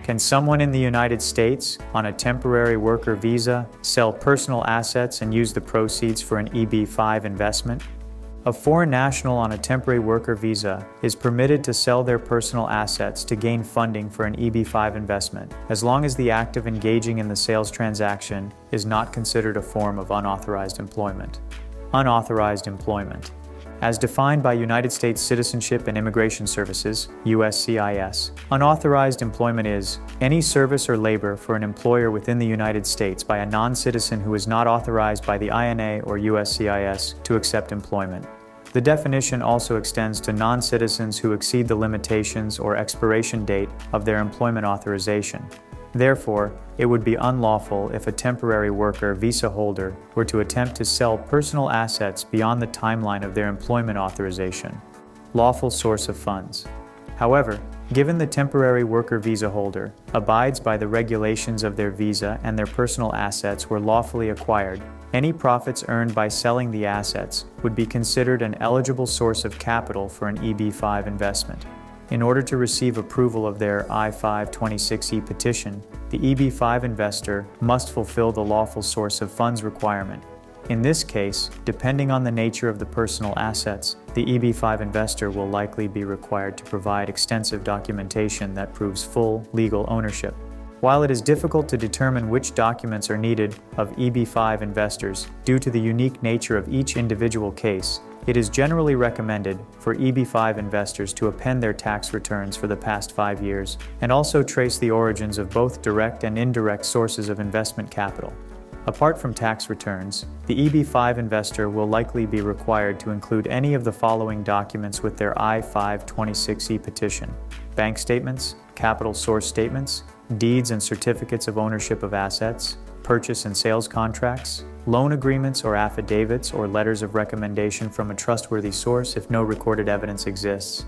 Can someone in the United States on a temporary worker visa sell personal assets and use the proceeds for an EB-5 investment? A foreign national on a temporary worker visa is permitted to sell their personal assets to gain funding for an EB-5 investment, as long as the act of engaging in the sales transaction is not considered a form of unauthorized employment. Unauthorized employment. As defined by United States Citizenship and Immigration Services, USCIS, unauthorized employment is any service or labor for an employer within the United States by a non-citizen who is not authorized by the INA or USCIS to accept employment. The definition also extends to non-citizens who exceed the limitations or expiration date of their employment authorization. Therefore, it would be unlawful if a temporary worker visa holder were to attempt to sell personal assets beyond the timeline of their employment authorization. Lawful source of funds. However, given the temporary worker visa holder abides by the regulations of their visa and their personal assets were lawfully acquired, any profits earned by selling the assets would be considered an eligible source of capital for an EB-5 investment. In order to receive approval of their I-526E petition, the EB-5 investor must fulfill the lawful source of funds requirement. In this case, depending on the nature of the personal assets, the EB-5 investor will likely be required to provide extensive documentation that proves full legal ownership. While it is difficult to determine which documents are needed of EB-5 investors due to the unique nature of each individual case, it is generally recommended for EB-5 investors to append their tax returns for the past 5 years and also trace the origins of both direct and indirect sources of investment capital. Apart from tax returns, the EB-5 investor will likely be required to include any of the following documents with their I-526E petition: bank statements, capital source statements, deeds and certificates of ownership of assets, purchase and sales contracts, loan agreements or affidavits or letters of recommendation from a trustworthy source if no recorded evidence exists,